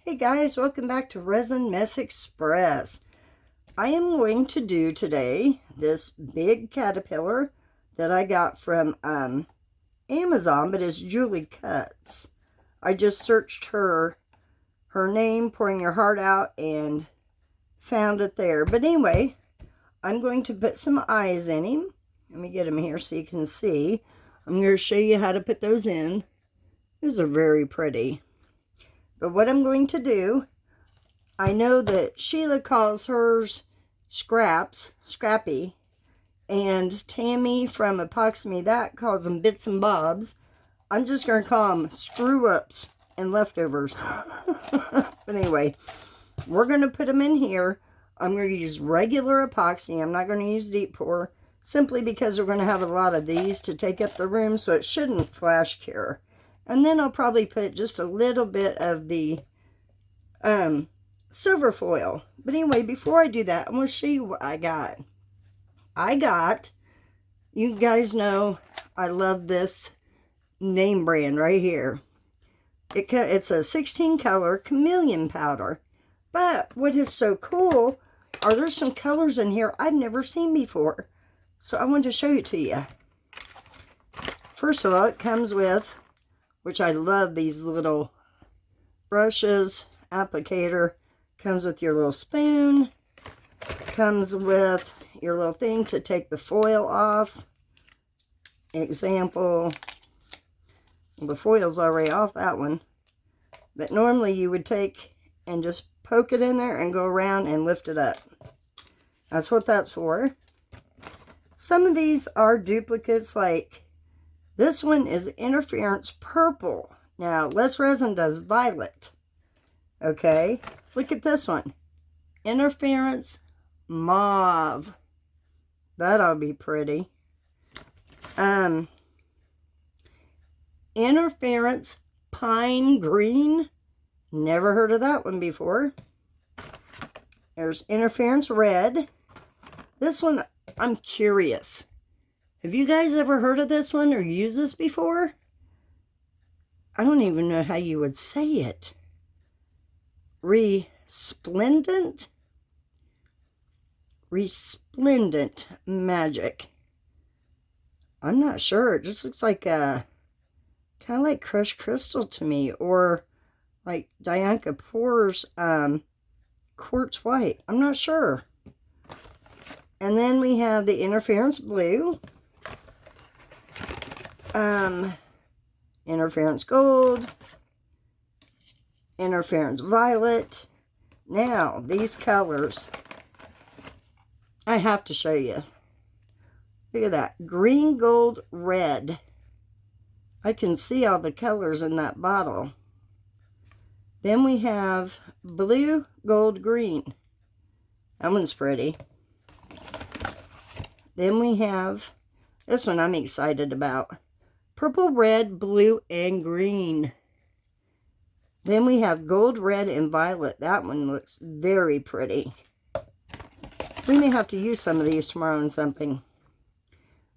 Hey guys, welcome back to Resin Mess Express. I am going to do today this big caterpillar that I got from Amazon, but it's Julie Cuts. I just searched her name, Pouring Your Heart Out, and found it there. But anyway, I'm going to put some eyes in him. Let me get him here so you can see. I'm going to show you how to put those in. These are very pretty. But what I'm going to do, I know that Sheila calls hers Scrappy, and Tammy from Epoxy That calls them Bits and Bobs. I'm just going to call them Screw-Ups and Leftovers. But anyway, we're going to put them in here. I'm going to use regular epoxy. I'm not going to use deep pour, simply because we're going to have a lot of these to take up the room, so it shouldn't flash cure. And then I'll probably put just a little bit of the silver foil. But anyway, before I do that, I'm going to show you what I got. You guys know I love this name brand right here. It's a 16 color chameleon powder. But what is so cool are there's some colors in here I've never seen before. So I wanted to show it to you. First of all, it comes with, which I love these little brushes, applicator, comes with your little spoon, comes with your little thing to take the foil off. Example, the foil's already off that one, but normally you would take and just poke it in there and go around and lift it up. That's what that's for. Some of these are duplicates, like this one is Interference Purple. Now, Les Resin does violet. Okay, look at this one. Interference Mauve. That ought to be pretty. Interference Pine Green. Never heard of that one before. There's Interference Red. This one, I'm curious. Have you guys ever heard of this one or used this before? I don't even know how you would say it. Resplendent Magic. I'm not sure. It just looks like kind of like crushed crystal to me, or like Diane Kapoor's quartz white. I'm not sure. And then we have the Interference Blue. Interference Gold, Interference Violet. Now, these colors, I have to show you. Look at that, Green, Gold, Red. I can see all the colors in that bottle. Then we have Blue, Gold, Green. That one's pretty. Then we have, this one I'm excited about. Purple, red, blue, and green. Then we have gold, red, and violet. That one looks very pretty. We may have to use some of these tomorrow in something.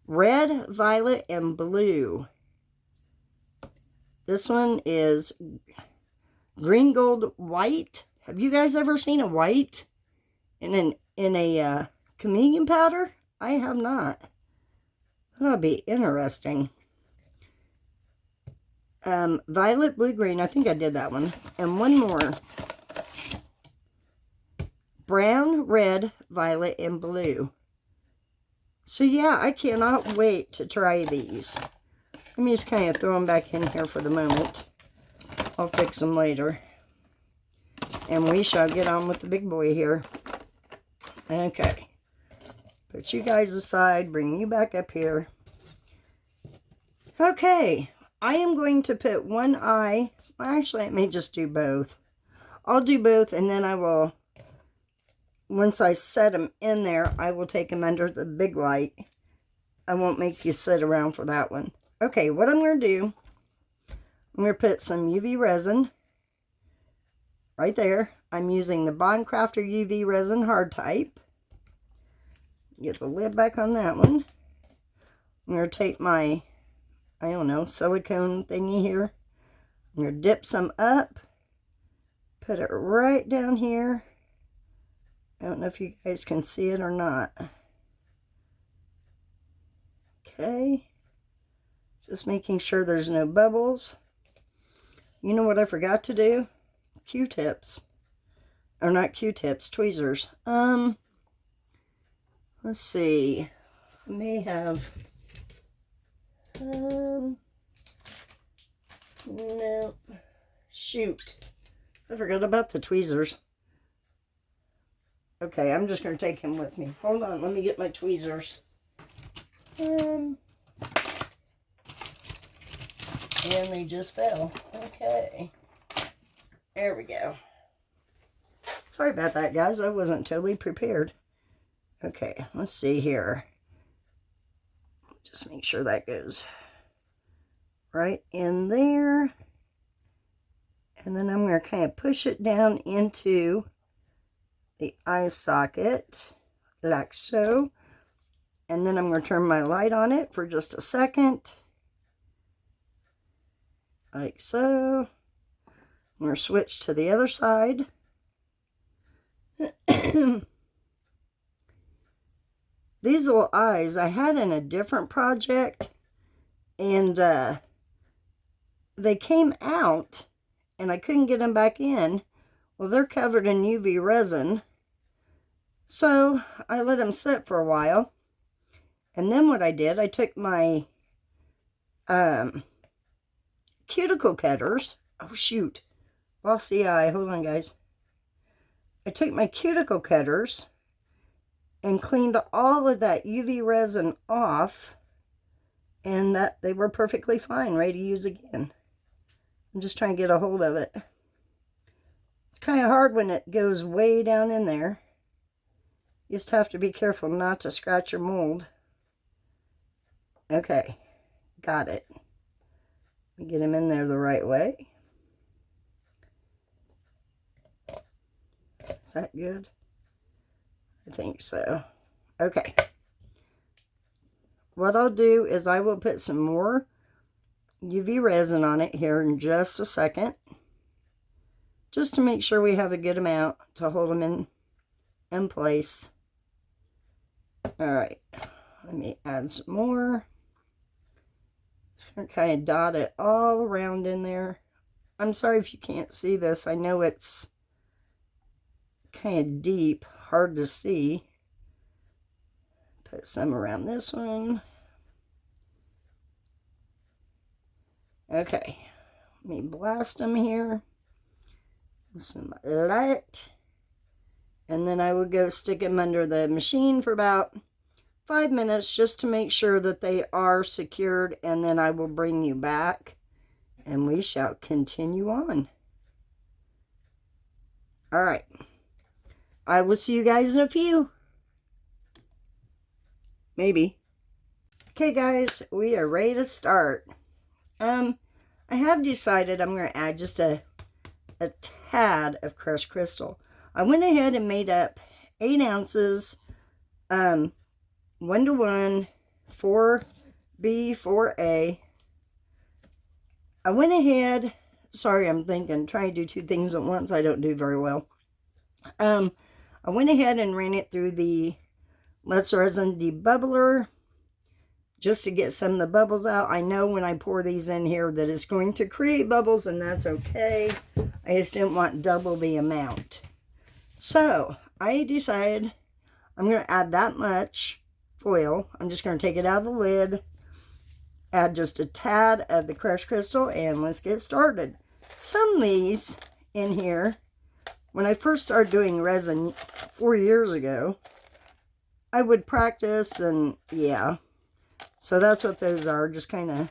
Red, violet, and blue. This one is green, gold, white. Have you guys ever seen a white in a chameleon powder? I have not. That'll be interesting. Violet, blue, green. I think I did that one. And one more. Brown, red, violet, and blue. So yeah, I cannot wait to try these. Let me just kind of throw them back in here for the moment. I'll fix them later. And we shall get on with the big boy here. Okay. Put you guys aside. Bring you back up here. Okay. I am going to put one eye. Well, actually, I may just do both. I'll do both, and then I will, once I set them in there, I will take them under the big light. I won't make you sit around for that one. Okay, what I'm going to do, I'm going to put some UV resin right there. I'm using the Bond Crafter UV resin hard type. Get the lid back on that one. I'm going to take my, I don't know, silicone thingy here. I'm going to dip some up Put it right down here. I don't know if you guys can see it or not. Okay. Just making sure there's no bubbles. You know what I forgot to do? Q-tips. Or not Q-tips, tweezers. Let's see. I may have... no. Shoot. I forgot about the tweezers. Okay, I'm just going to take him with me. Hold on, let me get my tweezers. And they just fell. Okay. There we go. Sorry about that, guys. I wasn't totally prepared. Okay, let's see here. Just make sure that goes right in there. And then I'm going to kind of push it down into the eye socket, like so. And then I'm going to turn my light on it for just a second. Like so. I'm going to switch to the other side. These little eyes I had in a different project, and they came out and I couldn't get them back in. Well, they're covered in UV resin, so I let them sit for a while, and then what I did, I took my cuticle cutters. Oh shoot, lost the eye. Hold on, guys. I took my cuticle cutters and cleaned all of that UV resin off, and they were perfectly fine, ready to use again. I'm just trying to get a hold of it. It's kind of hard when it goes way down in there. You just have to be careful not to scratch your mold. Okay, got it. Let me get him in there the right way. Is that good? I think so. Okay. What I'll do is I will put some more UV resin on it here in just a second, just to make sure we have a good amount to hold them in place. All right, let me add some more. Kind of dot it all around in there. I'm sorry if you can't see this. I know it's kind of deep, hard to see. Put some around this one. Okay, let me blast them here with some light, and then I will go stick them under the machine for about 5 minutes just to make sure that they are secured, and then I will bring you back and we shall continue on. All right, I will see you guys in a few. Maybe. Okay, guys, we are ready to start. I have decided I'm going to add just a tad of crushed crystal. I went ahead and made up 8 ounces, 1:1, 4B, 4A. I went ahead, sorry, I'm trying to do 2 things at once. I don't do very well. I went ahead and ran it through the Let's Resin Debubbler just to get some of the bubbles out. I know when I pour these in here that it's going to create bubbles, and that's okay. I just didn't want double the amount. So I decided I'm going to add that much foil. I'm just going to take it out of the lid, add just a tad of the crushed crystal, and let's get started. Some of these in here, when I first started doing resin 4 years ago, I would practice, and yeah. So that's what those are, just kind of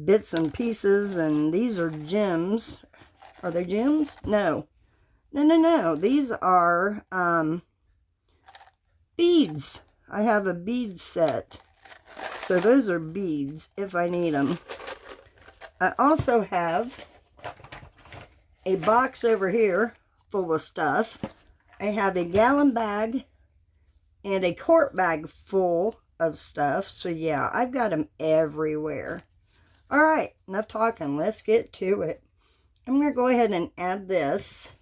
bits and pieces, and these are gems. Are they gems? No. No. These are beads. I have a bead set. So those are beads if I need them. I also have a box over here full of stuff. I have a gallon bag and a quart bag full of stuff. So yeah, I've got them everywhere. All right, enough talking. Let's get to it. I'm going to go ahead and add this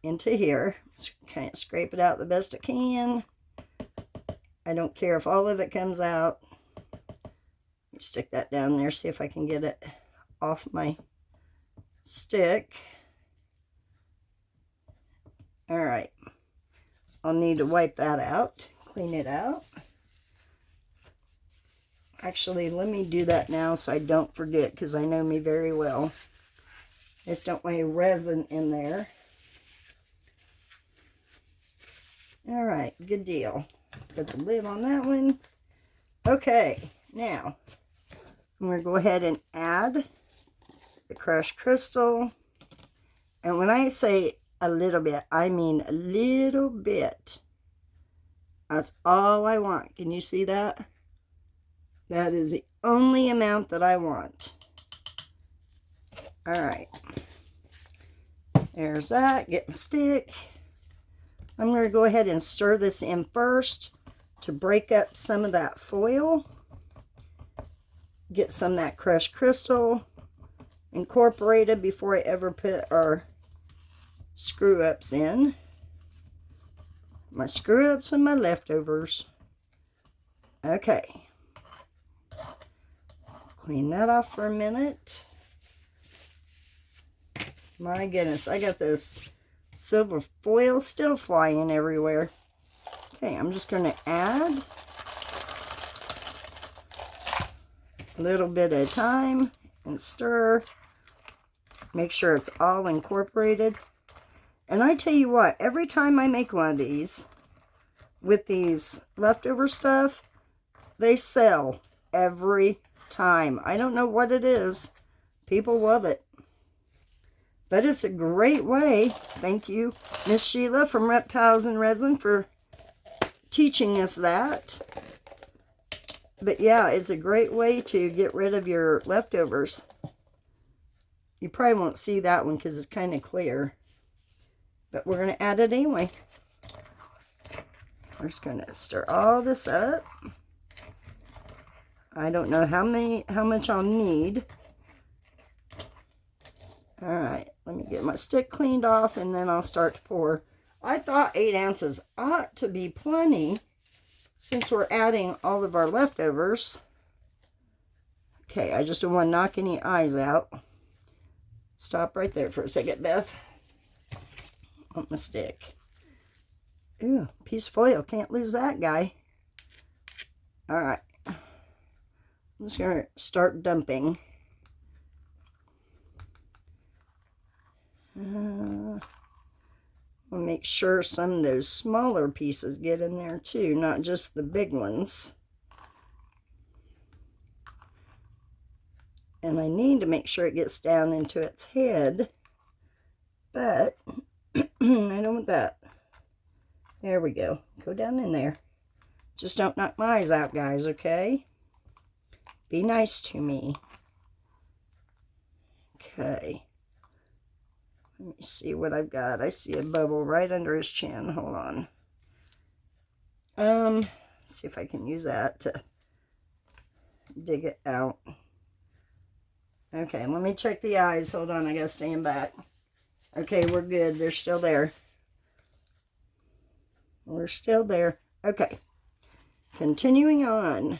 into here. Just kind of scrape it out the best I can. I don't care if all of it comes out. Let me stick that down there, see if I can get it off my stick. All right. I'll need to wipe that out, clean it out. Actually, let me do that now so I don't forget, because I know me very well. I just don't want any resin in there. All right, good deal. Put the lid on that one. Okay, now I'm going to go ahead and add the crushed crystal. And when I say a little bit, I mean a little bit. That's all I want. Can you see that? That is the only amount that I want. All right. There's that. Get my stick. I'm going to go ahead and stir this in first to break up some of that foil. Get some of that crushed crystal incorporated before I ever put our screw ups in. My screw ups and my leftovers. Okay. Clean that off for a minute. My goodness, I got this silver foil still flying everywhere. Okay, I'm just going to add a little bit at a time and stir. Make sure it's all incorporated. And I tell you what, every time I make one of these with these leftover stuff, they sell every time. I don't know what it is. People love it. But it's a great way. Thank you, Miss Sheila from Reptiles and Resin, for teaching us that. But yeah, it's a great way to get rid of your leftovers. You probably won't see that one because it's kind of clear. But we're going to add it anyway. We're just going to stir all this up. I don't know how much I'll need. All right, let me get my stick cleaned off and then I'll start to pour. I thought 8 ounces ought to be plenty since we're adding all of our leftovers. Okay, I just don't want to knock any eyes out. Stop right there for a second, Beth. On my stick. Ooh, piece of foil. Can't lose that guy. All right. I'm just going to start dumping. I'll make sure some of those smaller pieces get in there too, not just the big ones. And I need to make sure it gets down into its head, but I don't want that. There we go. Go down in there. Just don't knock my eyes out, guys, okay? Be nice to me. Okay. Let me see what I've got. I see a bubble right under his chin. Hold on. See if I can use that to dig it out. Okay, let me check the eyes. Hold on, I gotta stand back. Okay, we're good. They're still there. We're still there. Okay. Continuing on.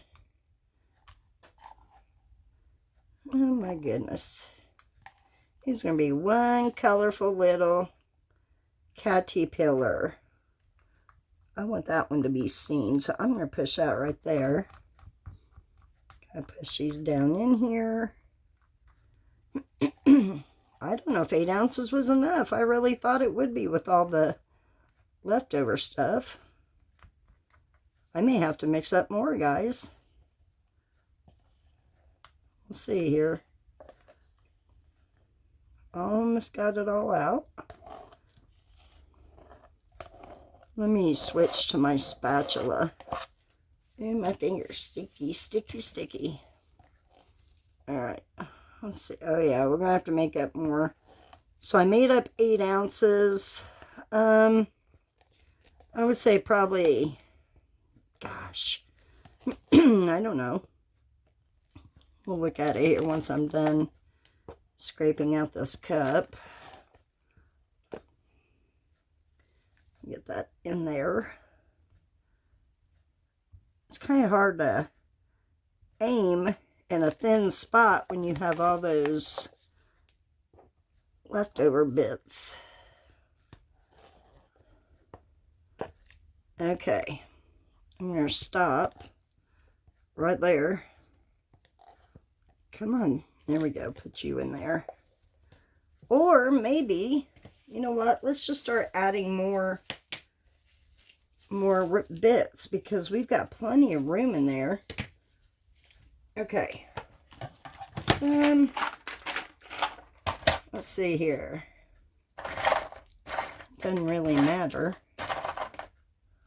Oh my goodness. He's going to be one colorful little caterpillar. I want that one to be seen, so I'm going to push that right there. I push these down in here. I don't know if 8 ounces was enough. I really thought it would be with all the leftover stuff. I may have to mix up more, guys. Let's see here. Almost got it all out. Let me switch to my spatula. And my fingers sticky, sticky, sticky. Alright. Let's see. Oh yeah, we're going to have to make up more. So I made up 8 ounces. I would say probably, gosh, I don't know. We'll look at it here once I'm done scraping out this cup. Get that in there. It's kind of hard to aim in a thin spot when you have all those leftover bits. Okay, I'm going to stop right there. Come on, there we go, put you in there. Or maybe, you know what, let's just start adding more bits because we've got plenty of room in there. Okay. Let's see here. Doesn't really matter.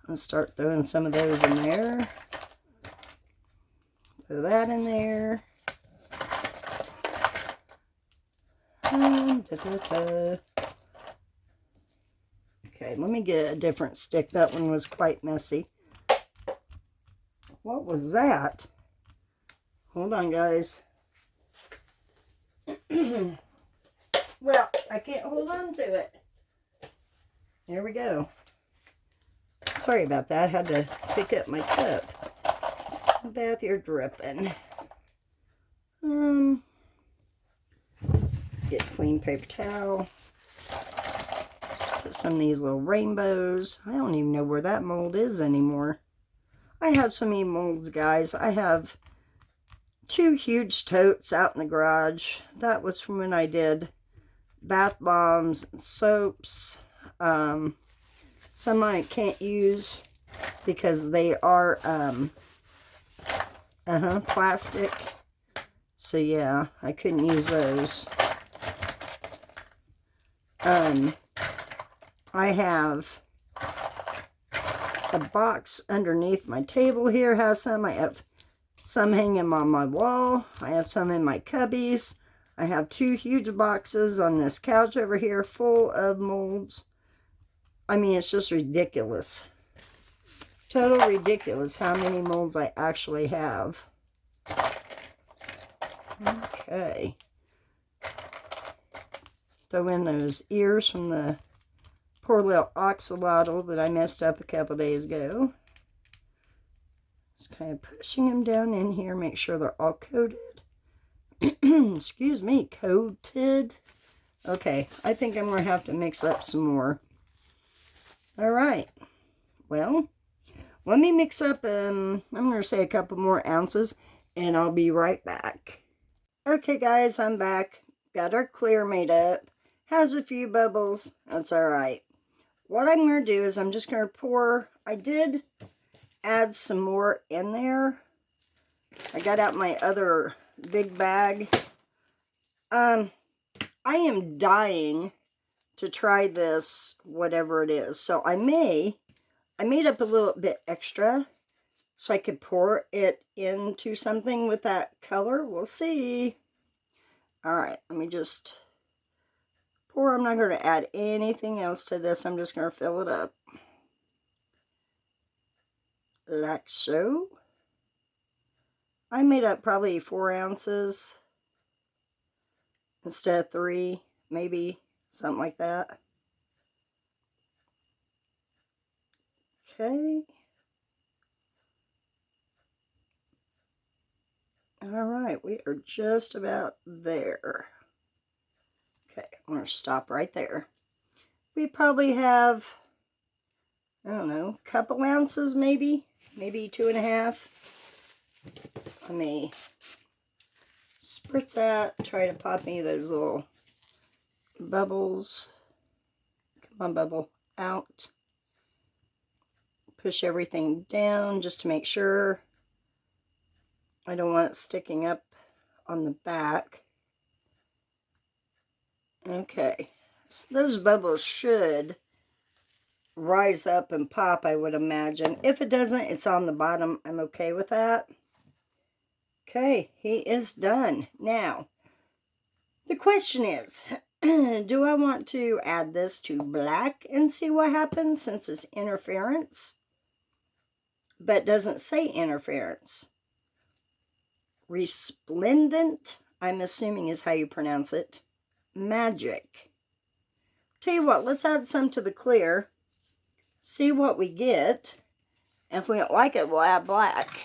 I'll start throwing some of those in there. Throw that in there. Okay, let me get a different stick. That one was quite messy. What was that? Hold on, guys. Well, I can't hold on to it. There we go. Sorry about that. I had to pick up my cup. Beth, you're dripping. Get clean paper towel. Just put some of these little rainbows. I don't even know where that mold is anymore. I have so many molds, guys. I have 2 huge totes out in the garage. That was from when I did bath bombs and soaps. Some I can't use because they are plastic. So yeah, I couldn't use those. I have a box underneath my table here, has some. I have some hanging on my wall. I have some in my cubbies. I have 2 huge boxes on this couch over here full of molds. I mean, it's just ridiculous. Total ridiculous how many molds I actually have. Okay. Throw in those ears from the poor little axolotl that I messed up a couple days ago. Just kind of pushing them down in here, make sure they're all coated. Excuse me, coated. Okay, I think I'm going to have to mix up some more. Alright, well, let me mix up, I'm going to say a couple more ounces, and I'll be right back. Okay guys, I'm back. Got our clear made up. Has a few bubbles. That's alright. What I'm going to do is I'm just going to pour, I did add some more in there. I got out my other big bag. I am dying to try this, whatever it is. So I made up a little bit extra so I could pour it into something with that color. We'll see. All right, let me just pour. I'm not going to add anything else to this. I'm just going to fill it up. Like so. I made up probably 4 ounces instead of 3, maybe something like that. Okay. All right, we are just about there. Okay, I'm going to stop right there. We probably have, I don't know, a couple ounces maybe 2.5. Let me spritz that, try to pop any of those little bubbles. Come on, bubble, out. Push everything down just to make sure. I don't want it sticking up on the back. Okay, so those bubbles should rise up and pop, I would imagine. If it doesn't, it's on the bottom. I'm okay with that. Okay, he is done. Now, the question is, do I want to add this to black and see what happens since it's interference? But doesn't say interference. Resplendent, I'm assuming is how you pronounce it, Magic. Tell you what, let's add some to the clear, see what we get. If we don't like it, we'll add black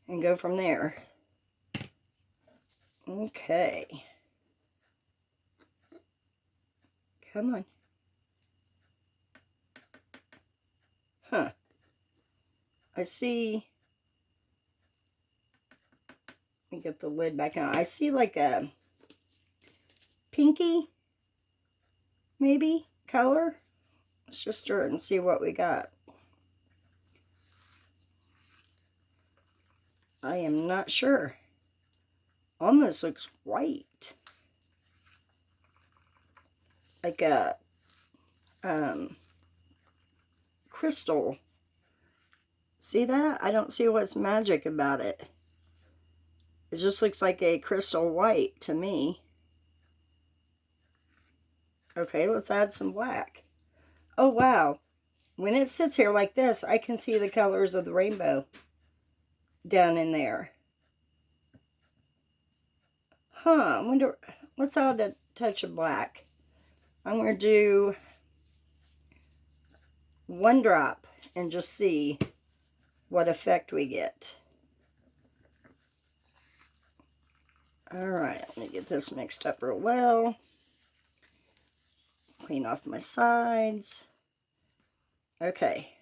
and go from there. Okay. Come on. Huh. I see. Let me get the lid back on. I see like a pinky, maybe, color. Let's just stir it and see what we got. I am not sure. Almost looks white. Like a crystal. See that? I don't see what's magic about it. It just looks like a crystal white to me. Okay, let's add some black. Oh, wow. When it sits here like this, I can see the colors of the rainbow down in there. Huh, I wonder, let's add a touch of black. I'm going to do 1 drop and just see what effect we get. Alright, let me get this mixed up real well. Clean off my sides. Okay.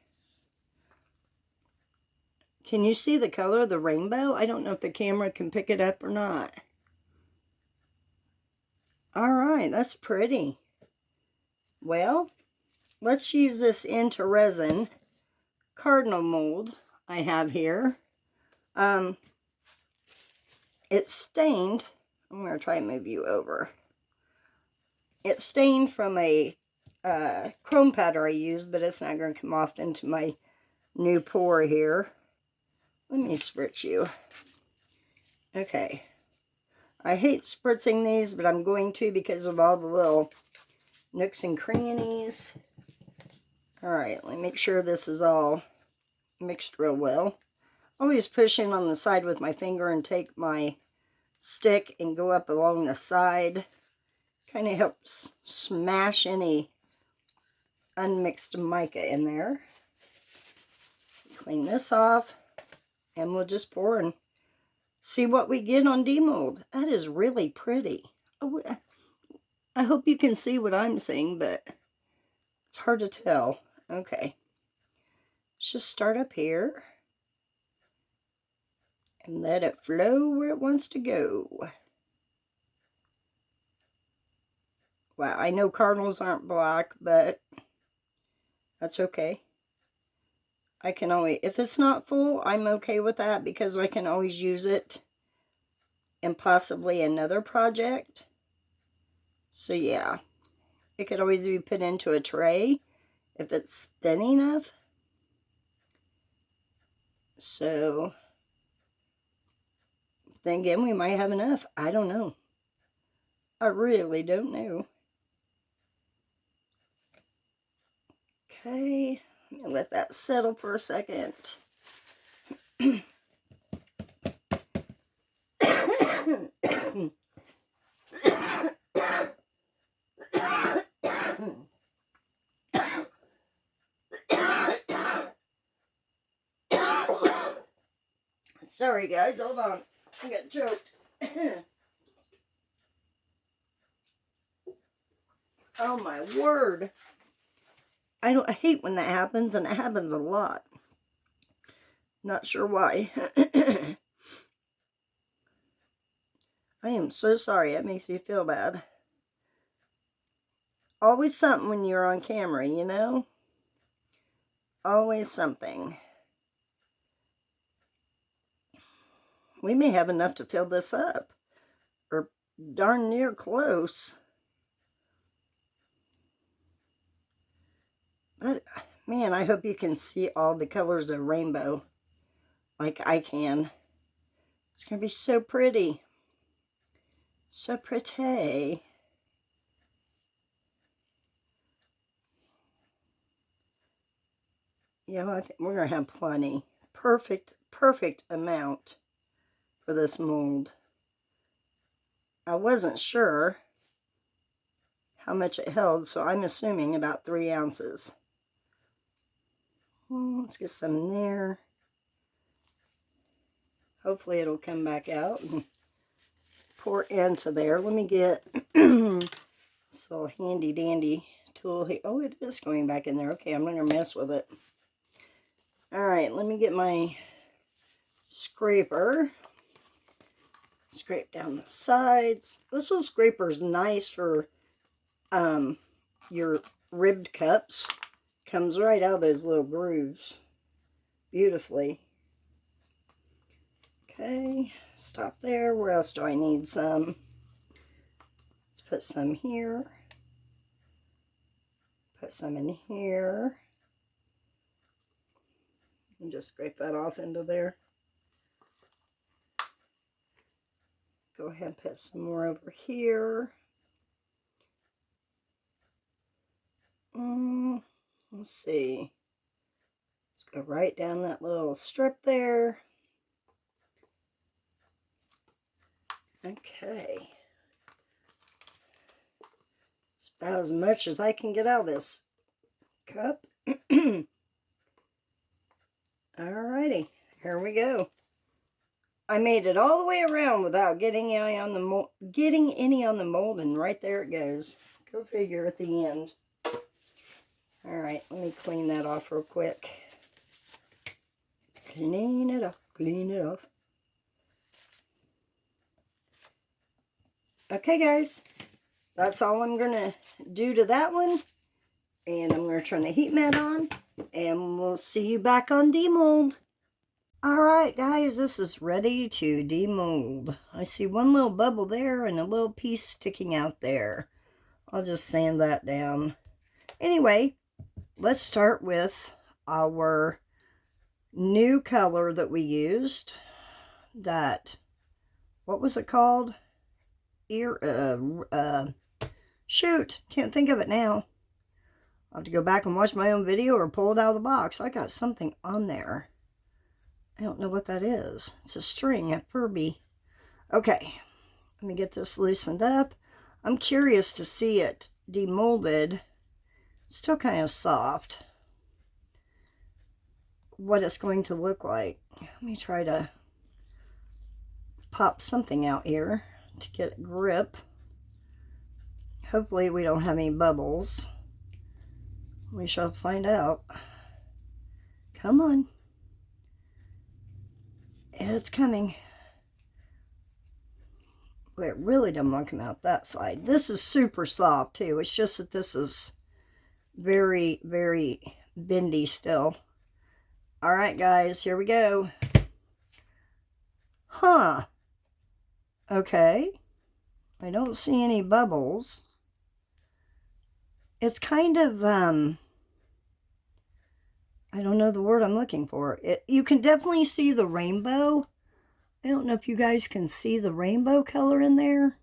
Can you see the color of the rainbow? I don't know if the camera can pick it up or not. Alright, that's pretty. Well, let's use this into resin cardinal mold I have here. It's stained. I'm going to try and move you over. It's stained from a chrome powder I used, but it's not going to come off into my new pour here. Let me spritz you. Okay. I hate spritzing these, but I'm going to because of all the little nooks and crannies. Alright, let me make sure this is all mixed real well. Always push in on the side with my finger and take my stick and go up along the side. Kind of helps smash any unmixed mica in there. Clean this off and we'll just pour and see what we get on demold. That is really pretty. Oh, I hope you can see what I'm seeing, but it's hard to tell. Okay. Let's just start up here and let it flow where it wants to go. Wow, I know cardinals aren't black, but that's okay. I can always, if it's not full, I'm okay with that because I can always use it in possibly another project. So yeah, it could always be put into a tray if it's thin enough. So then again, we might have enough. I don't know. I really don't know. Okay, let me let that settle for a second. Sorry guys, hold on. I got choked. Oh my word. I hate when that happens, and it happens a lot. Not sure why. I am so sorry. That makes me feel bad. Always something when you're on camera, you know? Always something. We may have enough to fill this up. Or darn near close. But, man, I hope you can see all the colors of rainbow. Like I can. It's going to be so pretty. So pretty. Yeah, I think we're going to have plenty. Perfect amount for this mold. I wasn't sure how much it held, so I'm assuming about 3 ounces. Let's get some in there. Hopefully it'll come back out and pour into there. Let me get this little handy dandy tool here. Oh, it is going back in there. Okay, I'm going to mess with it. Alright, let me get my scraper. Scrape down the sides. This little scraper is nice for your ribbed cups. Comes right out of those little grooves beautifully. Okay, stop there. Where else do I need some? Let's put some here. Put some in here. And just scrape that off into there. Go ahead and put some more over here. Let's see. Let's go right down that little strip there. Okay. It's about as much as I can get out of this cup. Alrighty, here we go. I made it all the way around without getting any on the mold, and right there it goes. Go figure at the end. Alright, let me clean that off real quick. Clean it off, clean it off. Okay, guys, that's all I'm going to do to that one. And I'm going to turn the heat mat on, and we'll see you back on demold. Alright, guys, this is ready to demold. I see one little bubble there and a little piece sticking out there. I'll just sand that down. Anyway, let's start with our new color that we used. That, what was it called? Shoot, can't think of it now. I'll have to go back and watch my own video or pull it out of the box. I got something on there. I don't know what that is. It's a string, a Furby. Okay, let me get this loosened up. I'm curious to see it demolded. It's still kind of soft. What it's going to look like. Let me try to pop something out here to get a grip. Hopefully we don't have any bubbles. We shall find out. Come on. It's coming. But it really doesn't want to come out that side. This is super soft too. It's just that this is very, very bendy still. Alright guys, here we go. Huh. Okay. I don't see any bubbles. It's kind of, I don't know the word I'm looking for. You can definitely see the rainbow. I don't know if you guys can see the rainbow color in there.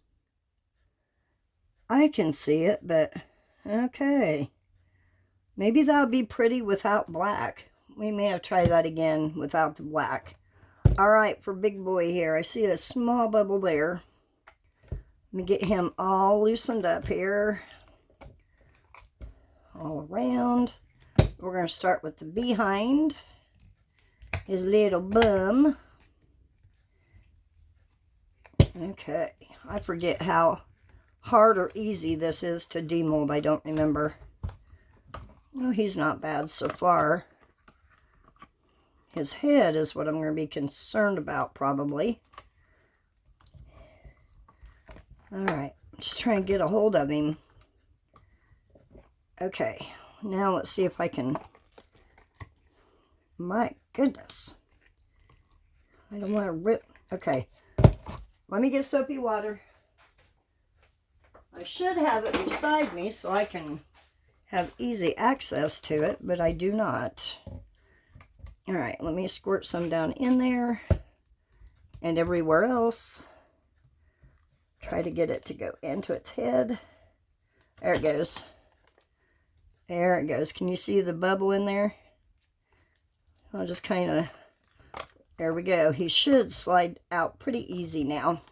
I can see it, but okay. Maybe that would be pretty without black. We may have tried that again without the black. Alright, for big boy here, I see a small bubble there. Let me get him all loosened up here. All around. We're going to start with the behind. His little bum. Okay. I forget how hard or easy this is to demold. I don't remember. Oh, he's not bad so far. His head is what I'm going to be concerned about, probably. Alright, just trying to get a hold of him. Okay, now let's see if I can... My goodness. I don't want to rip... Okay, let me get soapy water. I should have it beside me so I can have easy access to it, but I do not. Alright, let me squirt some down in there and everywhere else. Try to get it to go into its head. There it goes. There it goes. Can you see the bubble in there? I'll just kind of... There we go. He should slide out pretty easy now.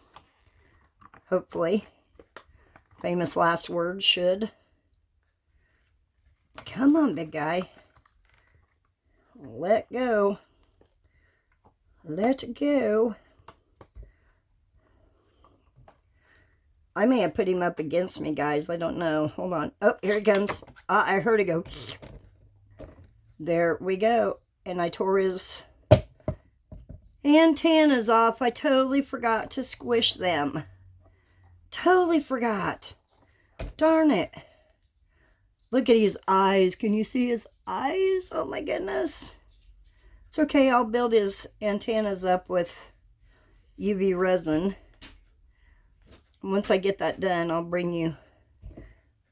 hopefully. Famous last words should. Come on, big guy. Let go. Let go. I may have put him up against me, guys. I don't know. Hold on. Oh, here it comes. I heard it go. There we go. And I tore his antennas off. I totally forgot to squish them. Totally forgot. Darn it. Look at his eyes. Can you see his eyes? Oh my goodness. It's okay. I'll build his antennas up with UV resin. Once I get that done, I'll bring you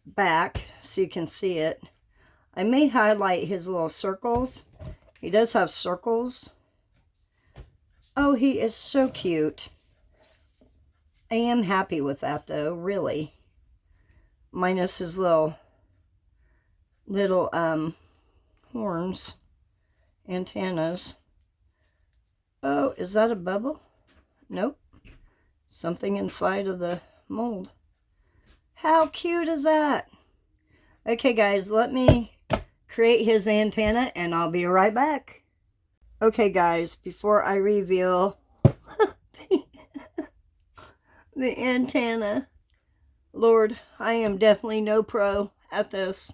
back so you can see it. I may highlight his little circles. He does have circles. Oh, he is so cute. I am happy with that though, really. Minus his little horns, antennas. Oh, is that a bubble? Nope. Something inside of the mold. How cute is that? Okay, guys, let me create his antenna and I'll be right back. Okay, guys, before I reveal the antenna, Lord, I am definitely no pro at this.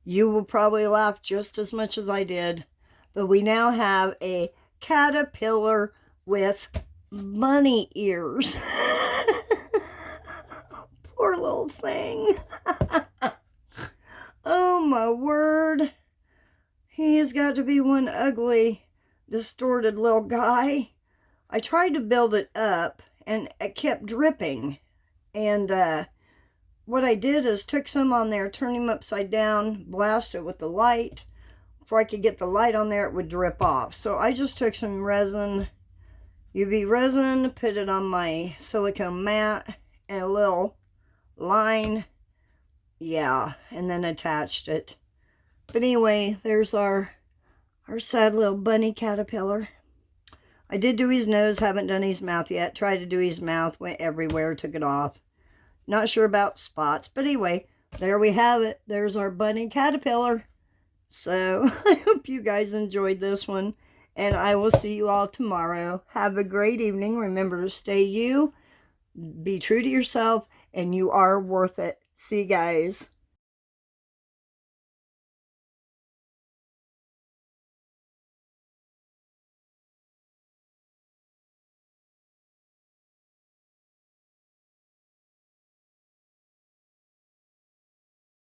You will probably laugh just as much as I did, but we now have a caterpillar with bunny ears. Poor little thing. Oh my word. He has got to be one ugly, distorted little guy. I tried to build it up and it kept dripping. And what I did is took some on there, turned him upside down, blast it with the light. Before I could get the light on there, it would drip off. So I just took some resin, UV resin, put it on my silicone mat and a little line. Yeah, and then attached it. But anyway, there's our sad little bunny caterpillar. I did do his nose, haven't done his mouth yet. Tried to do his mouth, went everywhere, took it off. Not sure about spots, but anyway, there we have it. There's our bunny caterpillar. So, I hope you guys enjoyed this one, and I will see you all tomorrow. Have a great evening. Remember to stay you, be true to yourself, and you are worth it. See you guys.